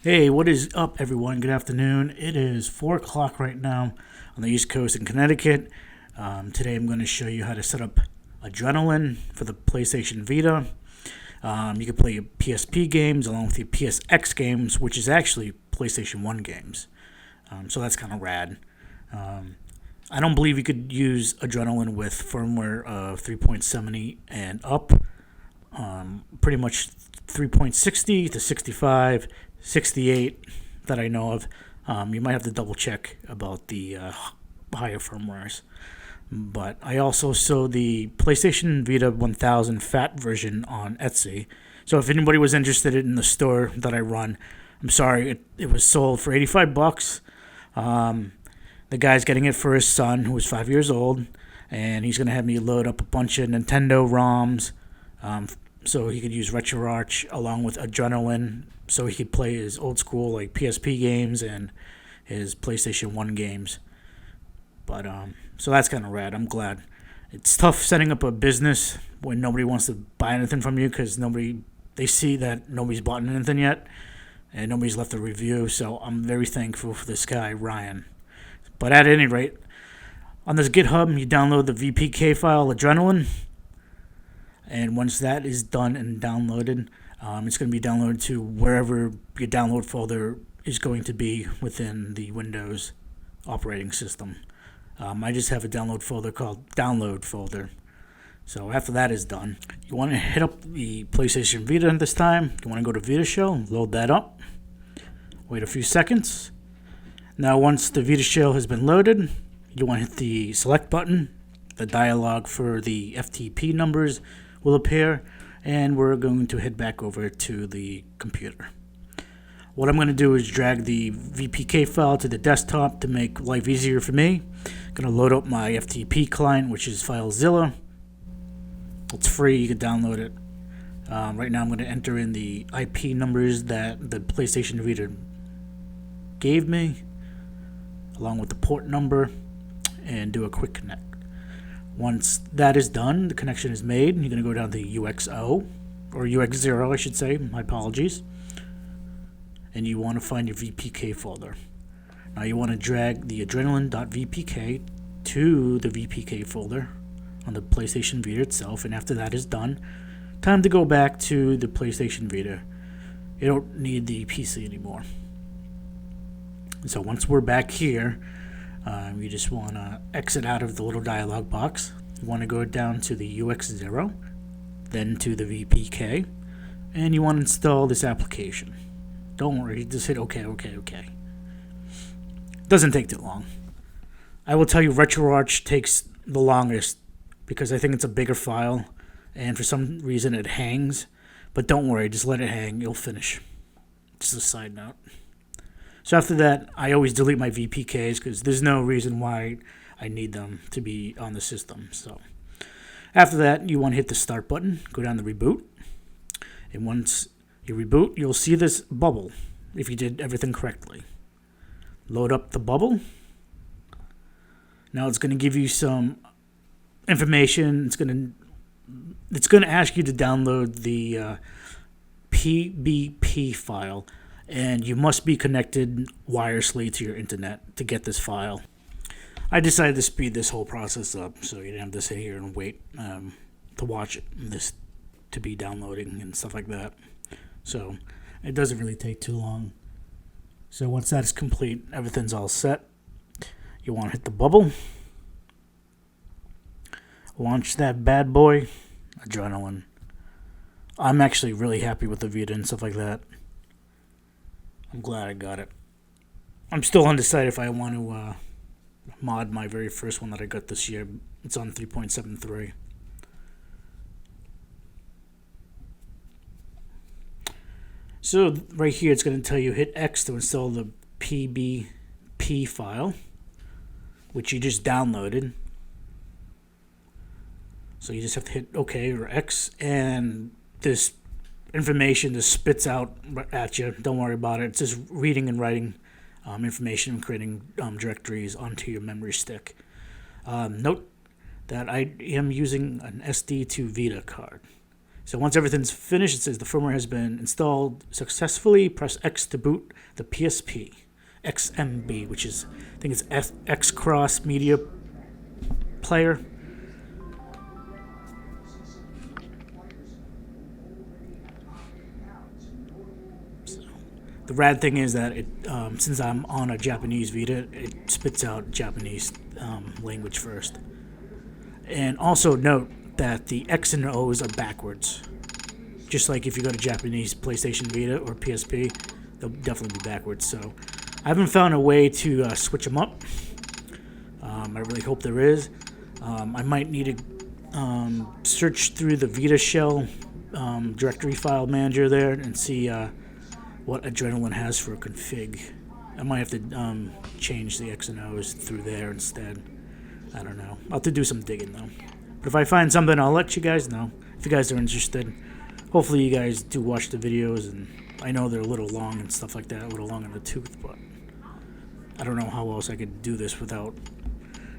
Hey, what is up, everyone? Good afternoon. It is 4 o'clock right now on the East Coast in Connecticut. Today I'm going to show you how to set up Adrenaline for the PlayStation Vita. You can play your PSP games along with your PSX games, which is actually PlayStation 1 games. So that's kind of rad. I don't believe you could use Adrenaline with firmware of 3.70 and up. Pretty much 3.60 to 65, 68 that I know of. You might have to double check about the higher firmwares. But I also saw the PlayStation Vita 1000 Fat version on Etsy. So if anybody was interested in the store that I run, I'm sorry, it was sold for $85. The guy's getting it for his son, who is 5 years old, and he's going to have me load up a bunch of Nintendo ROMs so he could use RetroArch along with Adrenaline so he could play his old school like PSP games and his PlayStation 1 games. But so that's kind of rad. I'm glad. It's tough setting up a business when nobody wants to buy anything from you because they see that nobody's bought anything yet and nobody's left a review. So I'm very thankful for this guy, Ryan. But at any rate, on this GitHub, you download the VPK file Adrenaline. And once that is done and downloaded, it's going to be downloaded to wherever your download folder is going to be within the Windows operating system. I just have a download folder called Download Folder. So after that is done, you want to hit up the PlayStation Vita this time. You want to go to Vita Shell, load that up. Wait a few seconds. Now once the Vita Shell has been loaded, you want to hit the select button. The dialog for the FTP numbers will appear, and we're going to head back over to the computer. What I'm going to do is drag the VPK file to the desktop to make life easier for me. I'm going to load up my FTP client, which is FileZilla. It's free, you can download it. Right now I'm going to enter in the IP numbers that the PlayStation Vita gave me, along with the port number, and do a quick connect. Once that is done, the connection is made. You're going to go down to UXO, or UX0, I should say. My apologies. And you want to find your VPK folder. Now you want to drag the adrenaline.vpk to the VPK folder on the PlayStation Vita itself. And after that is done, time to go back to the PlayStation Vita. You don't need the PC anymore. So once we're back here, you just want to exit out of the little dialog box. You want to go down to the UX0, then to the VPK, and you want to install this application. Don't worry, just hit OK. Doesn't take too long. I will tell you RetroArch takes the longest because I think it's a bigger file, and for some reason it hangs. But don't worry, just let it hang. You'll finish. Just a side note. So after that, I always delete my VPKs because there's no reason why I need them to be on the system. So after that, you want to hit the start button, go down to reboot. And once you reboot, you'll see this bubble if you did everything correctly. Load up the bubble. Now it's going to give you some information. It's going to ask you to download the PBP file. And you must be connected wirelessly to your internet to get this file. I decided to speed this whole process up so you didn't have to sit here and wait to watch this to be downloading and stuff like that. So it doesn't really take too long. So once that's complete, everything's all set. You want to hit the bubble. Launch that bad boy, Adrenaline. I'm actually really happy with the Vita and stuff like that. I'm glad I got it. I'm still undecided if I want to mod my very first one that I got this year. It's on 3.73. So right here it's going to tell you hit X to install the PBP file, which you just downloaded. So you just have to hit OK or X, and this information just spits out at you. Don't worry about it. It's just reading and writing information and creating directories onto your memory stick. Note that I am using an SD to Vita card. So once everything's finished, it says the firmware has been installed successfully. Press X to boot the PSP XMB, which is, I think it's X Cross Media Player. So, the rad thing is that it, since I'm on a Japanese Vita, it spits out Japanese language first. And also note that the X and O's are backwards. Just like if you go to Japanese PlayStation Vita or PSP, they'll definitely be backwards. So I haven't found a way to switch them up. I really hope there is. I might need to search through the Vita shell directory file manager there and see what Adrenaline has for a config. I might have to change the X and O's through there instead. I don't know. I'll have to do some digging though. But if I find something, I'll let you guys know. If you guys are interested. Hopefully you guys do watch the videos, and I know they're a little long and stuff like that, a little long in the tooth, but I don't know how else I could do this without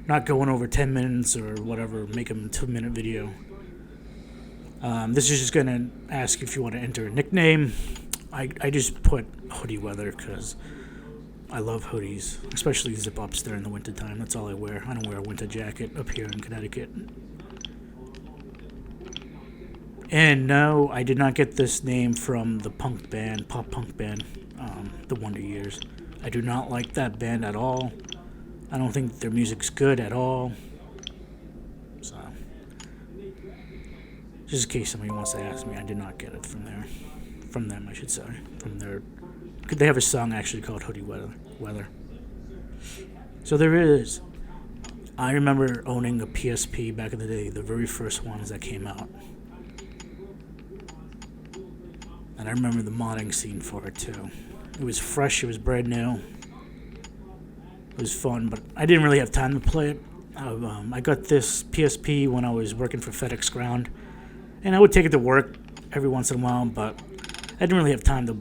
not going over 10 minutes or whatever, make them a 2-minute video. This is just going to ask if you want to enter a nickname. I just put hoodie weather because I love hoodies, especially zip-ups during the winter time. That's all I wear. I don't wear a winter jacket up here in Connecticut. And no, I did not get this name from the punk band, pop punk band, the Wonder Years. I do not like that band at all. I don't think their music's good at all. So, just in case somebody wants to ask me, I did not get it from there. From them, I should say. From their... They have a song actually called Hoodie Weather. So there is... I remember owning a PSP back in the day, the very first ones that came out. And I remember the modding scene for it too. It was fresh, it was brand new. It was fun, but I didn't really have time to play it. I got this PSP when I was working for FedEx Ground, and I would take it to work every once in a while, but I didn't really have time to,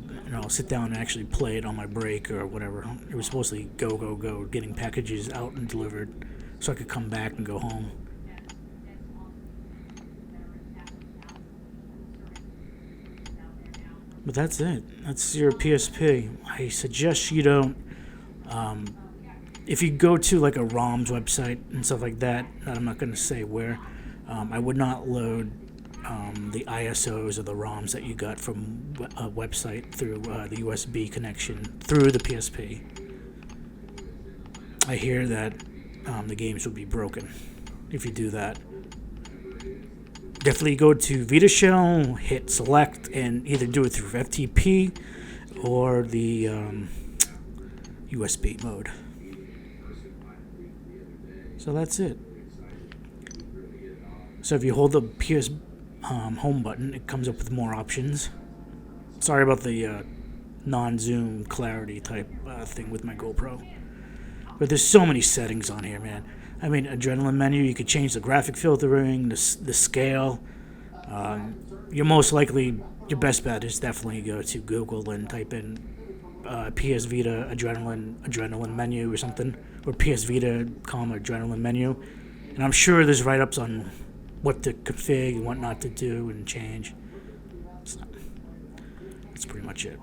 sit down and actually play it on my break or whatever. It was mostly go, getting packages out and delivered so I could come back and go home. But that's it. That's your PSP. I suggest you don't... if you go to like a ROMs website and stuff like that, I'm not going to say where, I would not load the ISOs or the ROMs that you got from a website through the USB connection through the PSP. I hear that the games will be broken if you do that. Definitely go to Vita Shell, hit select, and either do it through FTP or the USB mode. So that's it. So if you hold the PS home button, it comes up with more options. Sorry about the non-zoom clarity type thing with my GoPro. But there's so many settings on here, man. I mean, Adrenaline menu, you could change the graphic filtering, the scale. Your best bet is definitely go to Google and type in PS Vita Adrenaline menu or something, or PS Vita, Adrenaline menu. And I'm sure there's write-ups on what to config and what not to do and change. So, that's pretty much it.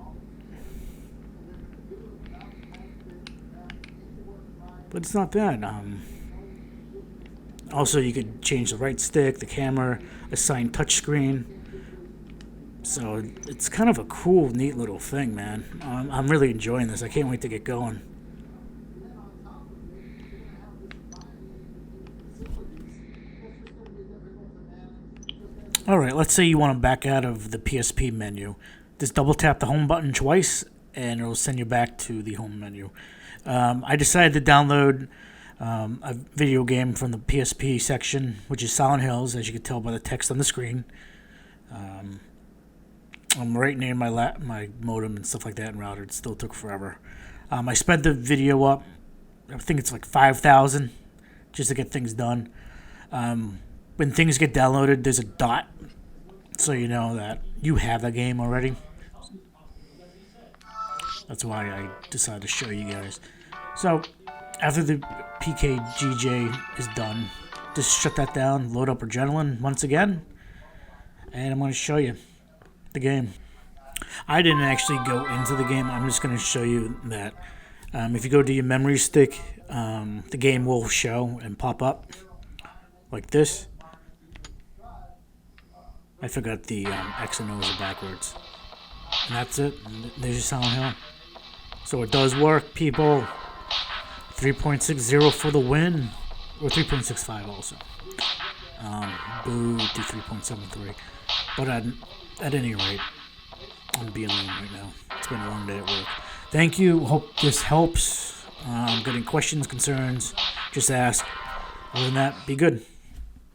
But it's not bad. Also, you could change the right stick, the camera, assign touchscreen. So it's kind of a cool, neat little thing, man. I'm really enjoying this. I can't wait to get going. Alright, let's say you want to back out of the PSP menu. Just double tap the home button twice and it'll send you back to the home menu. I decided to download a video game from the PSP section, which is Silent Hills, as you can tell by the text on the screen. I'm right near my modem and stuff like that and router. It still took forever. I sped the video up. I think it's like 5,000 just to get things done. When things get downloaded, there's a dot, so you know that you have the game already. That's why I decided to show you guys. So, after the PKGJ is done, just shut that down, load up Adrenaline once again. and I'm going to show you the game. I didn't actually go into the game. I'm just going to show you that if you go to your memory stick, the game will show and pop up like this. I forgot the X and O's are backwards. And that's it. And there's your Silent Hill. So it does work, people. 3.60 for the win. Or 3.65 also. Boo to 3.73. But at any rate, I'm being lame right now. It's been a long day at work. Thank you. Hope this helps. Getting questions, concerns, just ask. Other than that, be good.